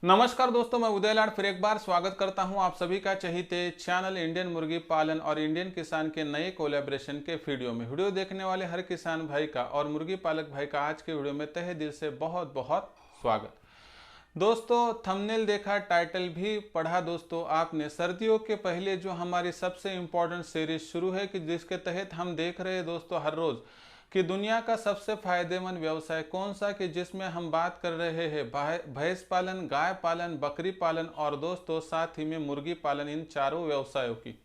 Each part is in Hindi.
नमस्कार दोस्तों, मैं उदय लाड फिर एक बार स्वागत करता हूं आप सभी का चहीते चैनल इंडियन मुर्गी पालन और इंडियन किसान के नए कोलैबोरेशन के वीडियो देखने वाले हर किसान भाई का और मुर्गी पालक भाई का आज के वीडियो में तहे दिल से बहुत बहुत स्वागत। दोस्तों, थंबनेल देखा, टाइटल भी पढ़ा दोस्तों आपने। सर्दियों के पहले जो हमारी सबसे इम्पोर्टेंट सीरीज शुरू है कि जिसके तहत हम देख रहे हैं दोस्तों हर रोज कि दुनिया का सबसे फायदेमंद व्यवसाय कौन सा, कि जिसमें हम बात कर रहे हैं भैंस पालन, गाय पालन, बकरी पालन और दोस्तों साथ ही में मुर्गी पालन, इन चारों व्यवसायों की।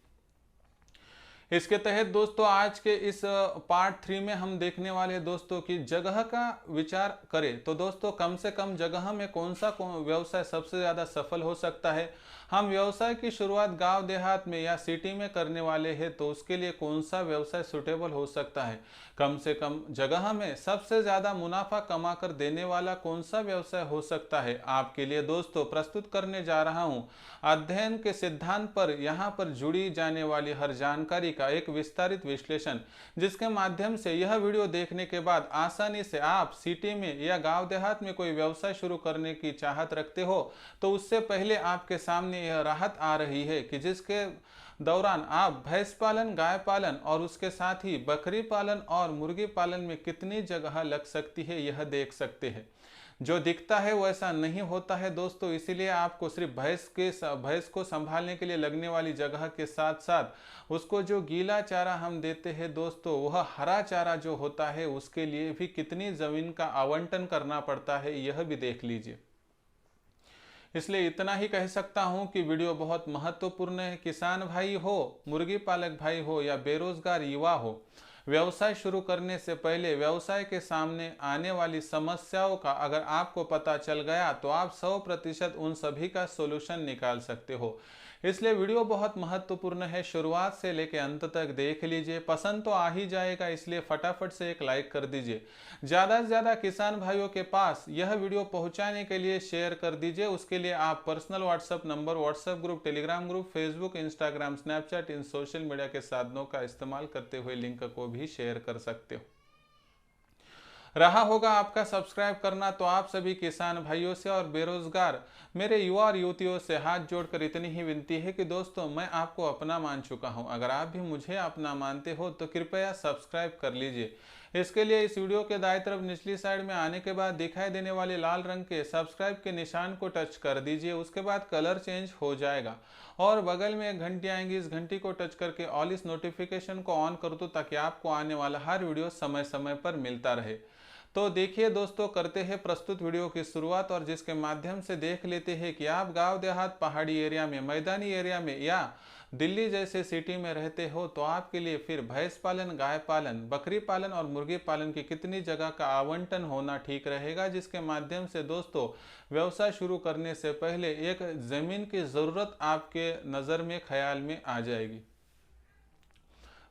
इसके तहत दोस्तों आज के इस पार्ट 3 में हम देखने वाले हैं दोस्तों कि जगह का विचार करें तो दोस्तों कम से कम जगह में कौन सा व्यवसाय सबसे ज़्यादा सफल हो सकता है। हम व्यवसाय की शुरुआत गांव देहात में या सिटी में करने वाले हैं तो उसके लिए कौन सा व्यवसाय सुटेबल हो सकता है। कम से कम जगह में सबसे ज़्यादा मुनाफा कमा कर देने वाला कौन सा व्यवसाय हो सकता है, आपके लिए दोस्तों प्रस्तुत करने जा रहा हूं। अध्ययन के सिद्धांत पर यहाँ पर जुड़ी जाने वाली हर जानकारी का एक विस्तारित विश्लेषण, जिसके माध्यम से यह वीडियो देखने के बाद आसानी से आप सिटी में या गांव देहात में कोई व्यवसाय शुरू करने की चाहत रखते हो तो उससे पहले आपके सामने यह राहत आ रही है कि जिसके दौरान आप भैंस पालन, गाय पालन और उसके साथ ही बकरी पालन और मुर्गी पालन में कितनी जगह लग सकती है यह देख सकते हैं। जो दिखता है वैसा नहीं होता है दोस्तों, इसीलिए आपको सिर्फ भैंस को संभालने के लिए लगने वाली जगह के साथ साथ उसको जो गीला चारा हम देते हैं दोस्तों, वह हरा चारा जो होता है उसके लिए भी कितनी जमीन का आवंटन करना पड़ता है यह भी देख लीजिए। इसलिए इतना ही कह सकता हूं कि वीडियो बहुत महत्वपूर्ण है। किसान भाई हो, मुर्गी पालक भाई हो या बेरोजगार युवा हो, व्यवसाय शुरू करने से पहले व्यवसाय के सामने आने वाली समस्याओं का अगर आपको पता चल गया तो आप 100% उन सभी का सोल्यूशन निकाल सकते हो। इसलिए वीडियो बहुत महत्वपूर्ण है, शुरुआत से लेकर अंत तक देख लीजिए। पसंद तो आ ही जाएगा, इसलिए फटाफट से एक लाइक कर दीजिए। ज़्यादा से ज़्यादा किसान भाइयों के पास यह वीडियो पहुंचाने के लिए शेयर कर दीजिए। उसके लिए आप personal WhatsApp number, WhatsApp group, Telegram group, Facebook, Instagram, Snapchat, इन सोशल मीडिया के साधनों का इस्तेमाल करते हुए लिंक को भी शेयर कर सकते हो। रहा होगा आपका सब्सक्राइब करना, तो आप सभी किसान भाइयों से और बेरोजगार मेरे युवा और युवतियों से हाथ जोड़कर इतनी ही विनती है कि दोस्तों मैं आपको अपना मान चुका हूं, अगर आप भी मुझे अपना मानते हो तो कृपया सब्सक्राइब कर लीजिए। इसके लिए इस वीडियो के दाईं तरफ निचली साइड में आने के बाद दिखाई देने वाले लाल रंग के सब्सक्राइब के निशान को टच कर दीजिए। उसके बाद कलर चेंज हो जाएगा और बगल में एक घंटी आएंगी, इस घंटी को टच करके ऑल इस नोटिफिकेशन को ऑन कर दो ताकि आपको आने वाला हर वीडियो समय समय पर मिलता रहे। तो देखिए दोस्तों, करते हैं प्रस्तुत वीडियो की शुरुआत और जिसके माध्यम से देख लेते हैं कि आप गांव देहात, पहाड़ी एरिया में, मैदानी एरिया में या दिल्ली जैसे सिटी में रहते हो तो आपके लिए फिर भैंस पालन, गाय पालन, बकरी पालन और मुर्गी पालन की कितनी जगह का आवंटन होना ठीक रहेगा, जिसके माध्यम से दोस्तों व्यवसाय शुरू करने से पहले एक जमीन की ज़रूरत आपके नज़र में, ख्याल में आ जाएगी।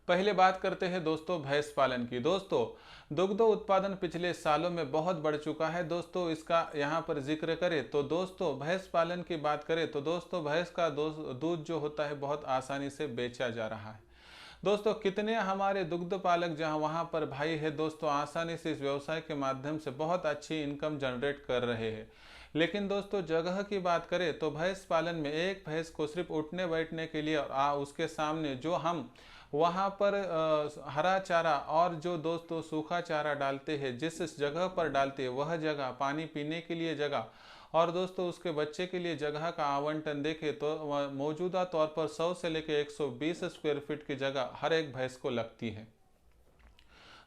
पहले बात करते हैं दोस्तों भैंस पालन की। दोस्तों दुग्ध उत्पादन पिछले सालों में बहुत बढ़ चुका है दोस्तों, इसका यहाँ पर जिक्र करें तो दोस्तों भैंस पालन की बात करें तो दोस्तों भैंस का दूध जो होता है बहुत आसानी से बेचा जा रहा है। दोस्तों कितने हमारे दुग्ध पालक जहाँ वहाँ पर भाई है दोस्तों आसानी से इस व्यवसाय के माध्यम से बहुत अच्छी इनकम जनरेट कर रहे हैं। लेकिन दोस्तों जगह की बात करें तो भैंस पालन में एक भैंस को सिर्फ उठने बैठने के लिए उसके सामने जो हम वहाँ पर हरा चारा और जो दोस्तों सूखा चारा डालते हैं, जिस जगह पर डालते हैं वह जगह, पानी पीने के लिए जगह और दोस्तों उसके बच्चे के लिए जगह का आवंटन देखें तो मौजूदा तौर पर 100 से लेकर 120 स्क्वायर फीट की जगह हर एक भैंस को लगती है।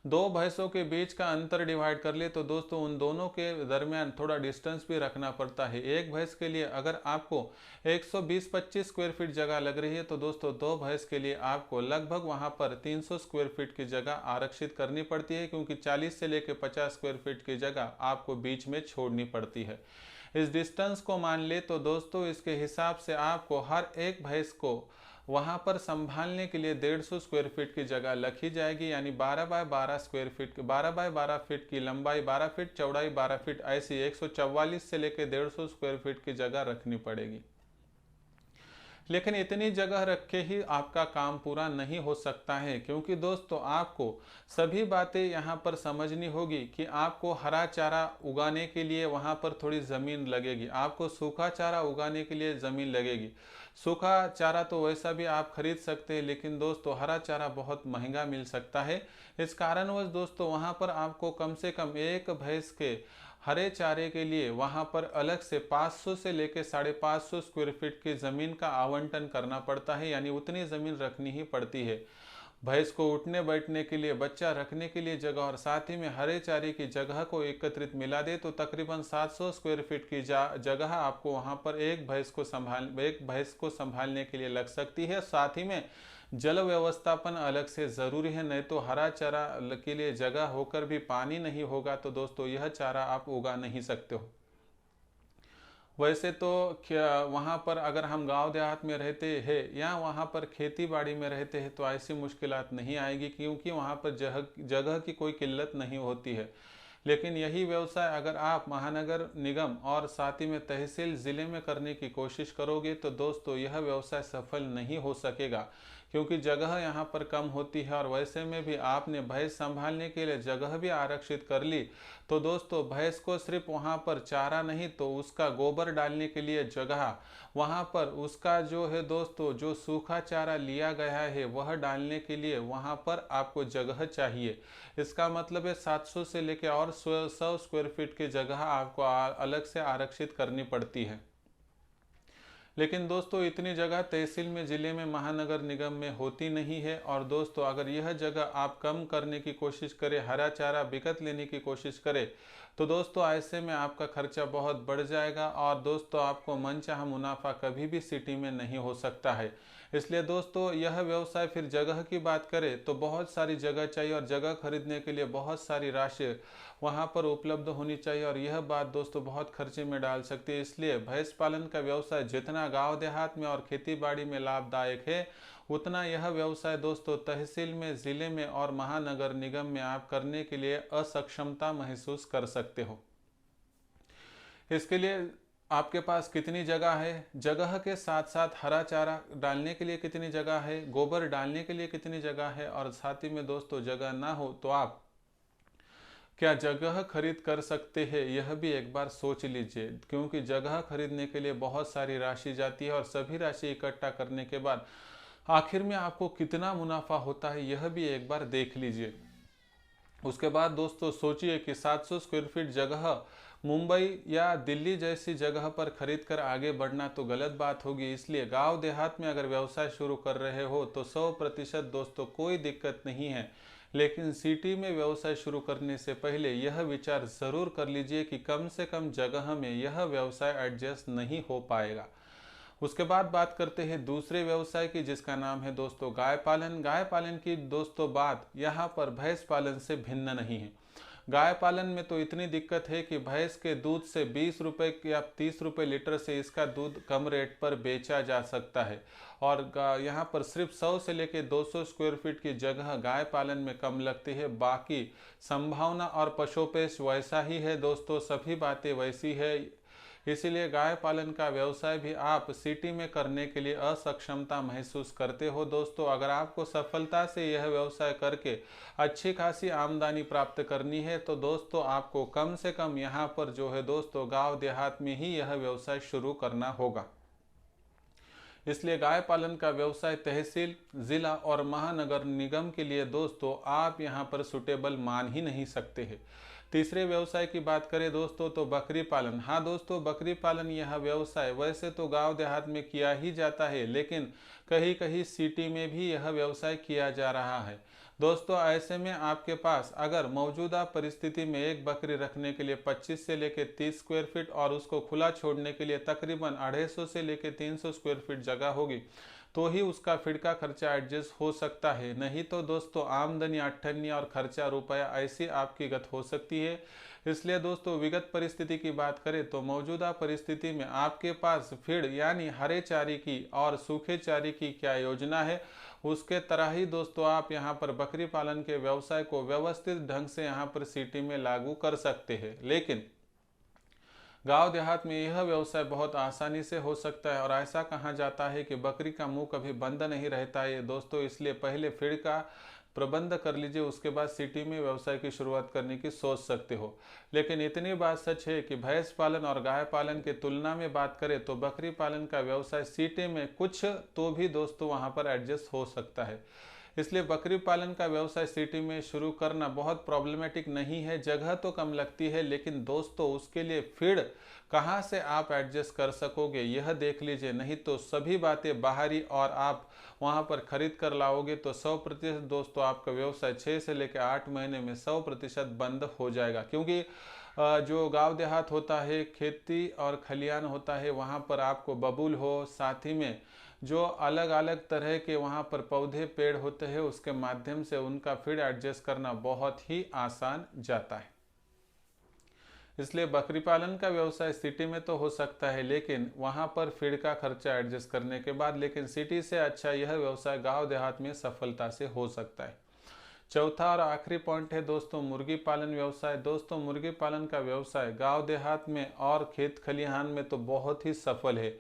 दो भैंसों के बीच का अंतर डिवाइड कर ले तो दोस्तों उन दोनों के दरमियान थोड़ा डिस्टेंस भी रखना पड़ता है। एक भैंस के लिए अगर आपको 120-25 स्क्वायर फीट जगह लग रही है तो दोस्तों दो भैंस के लिए आपको लगभग वहां पर 300 स्क्वायर फीट की जगह आरक्षित करनी पड़ती है, क्योंकि 40 से लेकर 50 स्क्वायर फीट की जगह आपको बीच में छोड़नी पड़ती है। इस डिस्टेंस को मान ले तो दोस्तों इसके हिसाब से आपको हर एक भैंस को वहाँ पर संभालने के लिए 150 स्क्वायर फीट की जगह रखी जाएगी, यानी 12 by 12 square feet, 12 by 12 feet की लंबाई, 12 फीट चौड़ाई, 12 फीट, ऐसी 144 से लेकर 150 स्क्वायर फीट की जगह रखनी पड़ेगी। लेकिन इतनी जगह रख के ही आपका काम पूरा नहीं हो सकता है, क्योंकि दोस्तों आपको सभी बातें यहाँ पर समझनी होगी कि आपको हरा चारा उगाने के लिए वहाँ पर थोड़ी ज़मीन लगेगी, आपको सूखा चारा उगाने के लिए ज़मीन लगेगी। सूखा चारा तो वैसा भी आप खरीद सकते हैं, लेकिन दोस्तों हरा चारा बहुत महंगा मिल सकता है। इस कारणवश दोस्तों वहाँ पर आपको कम से कम एक भैंस के हरे चारे के लिए वहाँ पर अलग से 500 से लेकर 550 स्क्वायर फीट की ज़मीन का आवंटन करना पड़ता है, यानी उतनी ज़मीन रखनी ही पड़ती है। भैंस को उठने बैठने के लिए, बच्चा रखने के लिए जगह और साथ ही में हरे चारे की जगह को एकत्रित मिला दे तो तकरीबन 700 स्क्वायर फीट की जगह आपको वहाँ पर एक भैंस को संभालने के लिए लग सकती है। साथ ही में जल व्यवस्थापन अलग से ज़रूरी है, नहीं तो हरा चारा के लिए जगह होकर भी पानी नहीं होगा तो दोस्तों यह चारा आप उगा नहीं सकते हो। वैसे तो क्या वहाँ पर अगर हम गांव देहात में रहते हैं या वहाँ पर खेती बाड़ी में रहते हैं तो ऐसी मुश्किलात नहीं आएगी, क्योंकि वहाँ पर जगह की कोई किल्लत नहीं होती है। लेकिन यही व्यवसाय अगर आप महानगर निगम और साथ ही में तहसील ज़िले में करने की कोशिश करोगे तो दोस्तों यह व्यवसाय सफल नहीं हो सकेगा, क्योंकि जगह यहाँ पर कम होती है। और वैसे में भी आपने भैंस संभालने के लिए जगह भी आरक्षित कर ली तो दोस्तों भैंस को सिर्फ वहाँ पर चारा नहीं तो उसका गोबर डालने के लिए जगह, वहाँ पर उसका जो है दोस्तों जो सूखा चारा लिया गया है वह डालने के लिए वहाँ पर आपको जगह चाहिए। इसका मतलब है 700 से लेकर और 100 स्क्वायर फीट की जगह आपको अलग से आरक्षित करनी पड़ती है। लेकिन दोस्तों इतनी जगह तहसील में, ज़िले में, महानगर निगम में होती नहीं है। और दोस्तों अगर यह जगह आप कम करने की कोशिश करें, हरा चारा बिकत लेने की कोशिश करें तो दोस्तों ऐसे में आपका खर्चा बहुत बढ़ जाएगा और दोस्तों आपको मनचाहा मुनाफा कभी भी सिटी में नहीं हो सकता है। इसलिए दोस्तों यह व्यवसाय, फिर जगह की बात करें तो बहुत सारी जगह चाहिए और जगह खरीदने के लिए बहुत सारी राशि वहाँ पर उपलब्ध होनी चाहिए और यह बात दोस्तों बहुत खर्चे में डाल सकती है। इसलिए भैंस पालन का व्यवसाय जितना गांव देहात में और खेती बाड़ी में लाभदायक है, उतना यह व्यवसाय दोस्तों तहसील में, ज़िले में और महानगर निगम में आप करने के लिए असक्षमता महसूस कर सकते हो। इसके लिए आपके पास कितनी जगह है, जगह के साथ साथ हरा चारा डालने के लिए कितनी जगह है, गोबर डालने के लिए कितनी जगह है, और साथ ही में दोस्तों जगह ना हो तो आप क्या जगह खरीद कर सकते हैं, यह भी एक बार सोच लीजिए। क्योंकि जगह खरीदने के लिए बहुत सारी राशि जाती है और सभी राशि इकट्ठा करने के बाद आखिर में आपको कितना मुनाफा होता है यह भी एक बार देख लीजिए। उसके बाद दोस्तों सोचिए कि 700 स्क्वायर फीट जगह मुंबई या दिल्ली जैसी जगह पर खरीद कर आगे बढ़ना तो गलत बात होगी। इसलिए गांव देहात में अगर व्यवसाय शुरू कर रहे हो तो 100% दोस्तों कोई दिक्कत नहीं है, लेकिन सिटी में व्यवसाय शुरू करने से पहले यह विचार ज़रूर कर लीजिए कि कम से कम जगह में यह व्यवसाय एडजस्ट नहीं हो पाएगा। उसके बाद बात करते हैं दूसरे व्यवसाय की, जिसका नाम है दोस्तों गाय पालन। गाय पालन की दोस्तों बात यहाँ पर भैंस पालन से भिन्न नहीं है। गाय पालन में तो इतनी दिक्कत है कि भैंस के दूध से 20 रुपये या 30 रुपये लीटर से इसका दूध कम रेट पर बेचा जा सकता है। और यहाँ पर सिर्फ 100 से लेकर 200 स्क्वायर फीट की जगह गाय पालन में कम लगती है। बाकी संभावना और पशुपेश वैसा ही है दोस्तों, सभी बातें वैसी है। इसीलिए गाय पालन का व्यवसाय भी आप सिटी में करने के लिए असक्षमता महसूस करते हो दोस्तों। अगर आपको सफलता से यह व्यवसाय करके अच्छी खासी आमदनी प्राप्त करनी है तो दोस्तों आपको कम से कम यहाँ पर जो है दोस्तों गांव देहात में ही यह व्यवसाय शुरू करना होगा। इसलिए गाय पालन का व्यवसाय तहसील, जिला और महानगर निगम के लिए दोस्तों आप यहाँ पर सुटेबल मान ही नहीं सकते हैं। तीसरे व्यवसाय की बात करें दोस्तों तो बकरी पालन। हाँ दोस्तों, बकरी पालन यह व्यवसाय वैसे तो गांव देहात में किया ही जाता है, लेकिन कहीं कहीं सिटी में भी यह व्यवसाय किया जा रहा है दोस्तों। ऐसे में आपके पास अगर मौजूदा परिस्थिति में एक बकरी रखने के लिए 25 से लेकर 30 स्क्वायर फीट और उसको खुला छोड़ने के लिए तकरीबन 250 से लेकर 300 स्क्वायर फीट जगह होगी तो ही उसका फीड का खर्चा एडजस्ट हो सकता है। नहीं तो दोस्तों आमदनी अट्ठन्नी और खर्चा रुपया ऐसी आपकी गत हो सकती है। इसलिए दोस्तों विगत परिस्थिति की बात करें तो मौजूदा परिस्थिति में आपके पास फीड यानी हरे चारे की और सूखे चारे की क्या योजना है, उसके तरह ही दोस्तों आप यहाँ पर बकरी पालन के व्यवसाय को व्यवस्थित ढंग से यहाँ पर सिटी में लागू कर सकते हैं। लेकिन गांव देहात में यह व्यवसाय बहुत आसानी से हो सकता है और ऐसा कहा जाता है कि बकरी का मुंह कभी बंद नहीं रहता है दोस्तों। इसलिए पहले फीड का प्रबंध कर लीजिए, उसके बाद सिटी में व्यवसाय की शुरुआत करने की सोच सकते हो। लेकिन इतनी बात सच है कि भैंस पालन और गाय पालन की तुलना में बात करें तो बकरी पालन का व्यवसाय सिटी में कुछ तो भी दोस्तों वहां पर एडजस्ट हो सकता है। इसलिए बकरी पालन का व्यवसाय सिटी में शुरू करना बहुत प्रॉब्लमेटिक नहीं है। जगह तो कम लगती है, लेकिन दोस्तों उसके लिए फीड कहाँ से आप एडजस्ट कर सकोगे यह देख लीजिए। नहीं तो सभी बातें बाहरी और आप वहाँ पर खरीद कर लाओगे तो 100% दोस्तों आपका व्यवसाय 6 से लेकर 8 महीने में 100% बंद हो जाएगा। क्योंकि जो गांव देहात होता है, खेती और खलियान होता है, वहाँ पर आपको बबूल हो, साथ ही में जो अलग अलग तरह के वहाँ पर पौधे पेड़ होते हैं उसके माध्यम से उनका फीड एडजस्ट करना बहुत ही आसान जाता है। इसलिए बकरी पालन का व्यवसाय सिटी में तो हो सकता है, लेकिन वहाँ पर फीड का खर्चा एडजस्ट करने के बाद, लेकिन सिटी से अच्छा यह व्यवसाय गांव देहात में सफलता से हो सकता है। चौथा और आखिरी पॉइंट है दोस्तों मुर्गी पालन व्यवसाय। दोस्तों मुर्गी पालन का व्यवसाय गांव देहात में और खेत खलिहान में तो बहुत ही सफल है,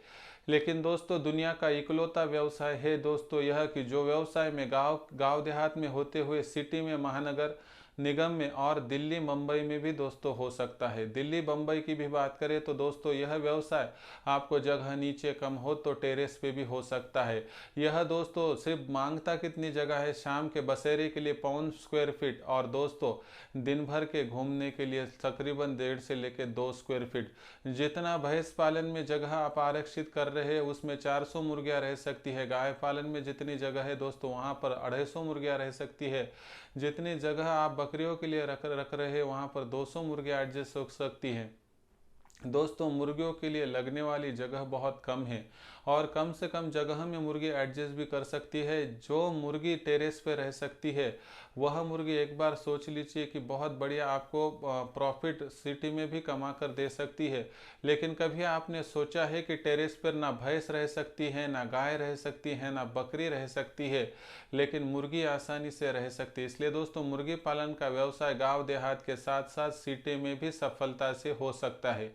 लेकिन दोस्तों दुनिया का इकलौता व्यवसाय है दोस्तों यह कि जो व्यवसाय में गांव देहात में होते हुए सिटी में, महानगर निगम में और दिल्ली मुंबई में भी दोस्तों हो सकता है। दिल्ली मुंबई की भी बात करें तो दोस्तों यह व्यवसाय आपको जगह नीचे कम हो तो टेरेस पे भी हो सकता है। यह दोस्तों सिर्फ मांगता कितनी जगह है, शाम के बसेरे के लिए 5 स्क्वायर फीट और दोस्तों दिन भर के घूमने के लिए तकरीबन 1.5 से लेकर 2 स्क्वायर फीट। जितना भैंस पालन में जगह आप आरक्षित कर रहे हैं उसमें 400 मुर्गियाँ रह सकती है। गाय पालन में जितनी जगह है दोस्तों वहाँ पर 250 मुर्गियाँ रह सकती है। जितनी जगह आप बकरियों के लिए रख रहे हैं वहाँ पर 200 मुर्गियाँ एडजस्ट हो सकती हैं। दोस्तों मुर्गियों के लिए लगने वाली जगह बहुत कम है और कम से कम जगह में मुर्गी एडजस्ट भी कर सकती है। जो मुर्गी टेरेस पे रह सकती है वह मुर्गी एक बार सोच लीजिए कि बहुत बढ़िया आपको प्रॉफिट सिटी में भी कमा कर दे सकती है। लेकिन कभी आपने सोचा है कि टेरेस पर ना भैंस रह सकती है, ना गाय रह सकती है, ना बकरी रह सकती है, लेकिन मुर्गी आसानी से रह सकती है। इसलिए दोस्तों मुर्गी पालन का व्यवसाय गाँव देहात के साथ साथ सिटी में भी सफलता से हो सकता है।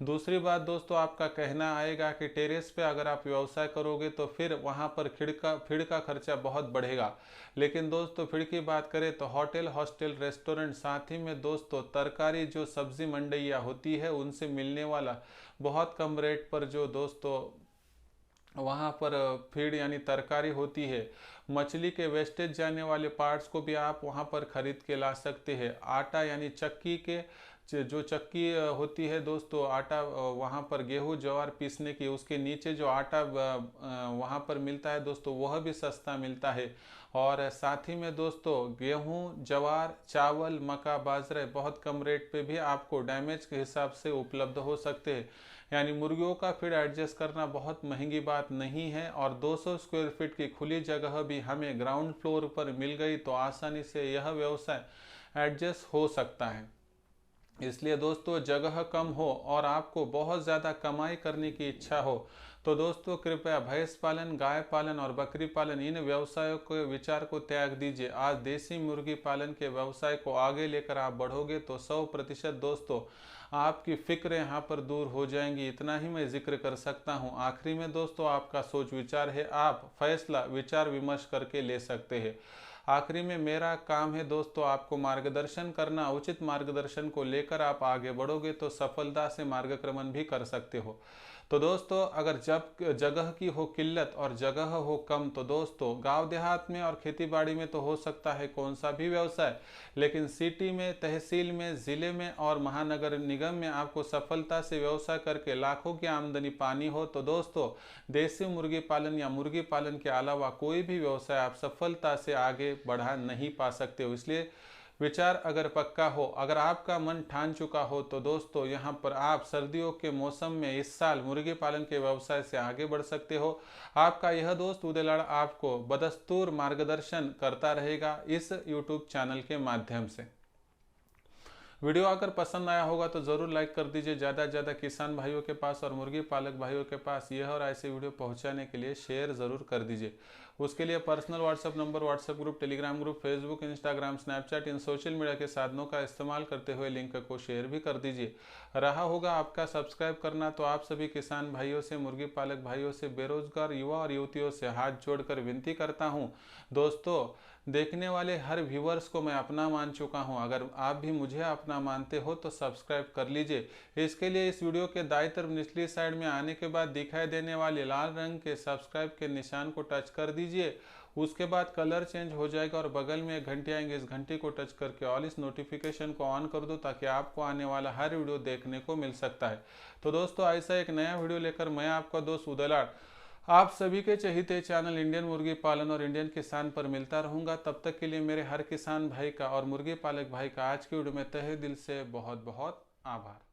दूसरी बात दोस्तों आपका कहना आएगा कि टेरेस पे अगर आप व्यवसाय करोगे तो फिर वहाँ पर फीड का खर्चा बहुत बढ़ेगा। लेकिन दोस्तों फीड की बात करें तो होटल, हॉस्टल, रेस्टोरेंट, साथ ही में दोस्तों तरकारी जो सब्जी मंडियाँ होती है उनसे मिलने वाला बहुत कम रेट पर जो दोस्तों वहाँ पर फीड यानी तरकारी होती है, मछली के वेस्टेज जाने वाले पार्ट्स को भी आप वहाँ पर खरीद के ला सकते हैं। आटा यानी चक्की के जो चक्की होती है दोस्तों, आटा वहाँ पर गेहूँ ज्वार पीसने की, उसके नीचे जो आटा वहाँ पर मिलता है दोस्तों वह भी सस्ता मिलता है। और साथ ही में दोस्तों गेहूँ, ज्वार, चावल, मक्का, बाजरे बहुत कम रेट पे भी आपको डैमेज के हिसाब से उपलब्ध हो सकते हैं। यानी मुर्गियों का फीड एडजस्ट करना बहुत महंगी बात नहीं है और 200 स्क्वायर फीट की खुली जगह भी हमें ग्राउंड फ्लोर पर मिल गई तो आसानी से यह व्यवसाय एडजस्ट हो सकता है। इसलिए दोस्तों जगह कम हो और आपको बहुत ज़्यादा कमाई करने की इच्छा हो तो दोस्तों कृपया भैंस पालन, गाय पालन और बकरी पालन इन व्यवसायों के विचार को त्याग दीजिए। आज देसी मुर्गी पालन के व्यवसाय को आगे लेकर आप बढ़ोगे तो 100% दोस्तों आपकी फिक्र यहाँ पर दूर हो जाएंगी। इतना ही मैं जिक्र कर सकता हूँ। आखिरी में दोस्तों आपका सोच विचार है, आप फैसला विचार विमर्श करके ले सकते हैं। आखिरी में मेरा काम है दोस्तों आपको मार्गदर्शन करना। उचित मार्गदर्शन को लेकर आप आगे बढ़ोगे तो सफलता से मार्गक्रमण भी कर सकते हो। तो दोस्तों अगर जब जगह की हो किल्लत और जगह हो कम तो दोस्तों गांव देहात में और खेतीबाड़ी में तो हो सकता है कौन सा भी व्यवसाय, लेकिन सिटी में, तहसील में, ज़िले में और महानगर निगम में आपको सफलता से व्यवसाय करके लाखों की आमदनी पानी हो तो दोस्तों देसी मुर्गी पालन या मुर्गी पालन के अलावा कोई भी व्यवसाय आप सफलता से आगे बढ़ा नहीं पा सकते हो। इसलिए विचार अगर पक्का हो, अगर आपका मन ठान चुका हो तो दोस्तों यहाँ पर आप सर्दियों के मौसम में इस साल मुर्गी पालन के व्यवसाय से आगे बढ़ सकते हो। आपका यह दोस्त उदयलाल आपको बदस्तूर मार्गदर्शन करता रहेगा इस YouTube चैनल के माध्यम से। वीडियो अगर पसंद आया होगा तो ज़रूर लाइक कर दीजिए। ज़्यादा से ज़्यादा किसान भाइयों के पास और मुर्गी पालक भाइयों के पास यह और ऐसे वीडियो पहुंचाने के लिए शेयर ज़रूर कर दीजिए। उसके लिए personal WhatsApp number, WhatsApp group, Telegram group, Facebook, Instagram, Snapchat इन सोशल मीडिया के साधनों का इस्तेमाल करते हुए लिंक को शेयर भी कर दीजिए। रहा होगा आपका सब्सक्राइब करना, तो आप सभी किसान भाइयों से, मुर्गी पालक भाइयों से, बेरोजगार युवा और युवतियों से हाथ जोड़कर विनती करता हूँ। दोस्तों, देखने वाले हर व्यूवर्स को मैं अपना मान चुका हूं। अगर आप भी मुझे अपना मानते हो तो सब्सक्राइब कर लीजिए। इसके लिए इस वीडियो के दाईं तरफ निचली साइड में आने के बाद दिखाई देने वाले लाल रंग के सब्सक्राइब के निशान को टच कर दीजिए। उसके बाद कलर चेंज हो जाएगा और बगल में एक घंटी आएंगे, इस घंटी को टच करके ऑल इस नोटिफिकेशन को ऑन कर दो ताकि आपको आने वाला हर वीडियो देखने को मिल सकता है। तो दोस्तों, ऐसा एक नया वीडियो लेकर मैं आपका दोस्त उदयलाल आप सभी के चहीते चैनल इंडियन मुर्गी पालन और इंडियन किसान पर मिलता रहूंगा। तब तक के लिए मेरे हर किसान भाई का और मुर्गी पालक भाई का आज की वीडियो में तहे दिल से बहुत बहुत आभार।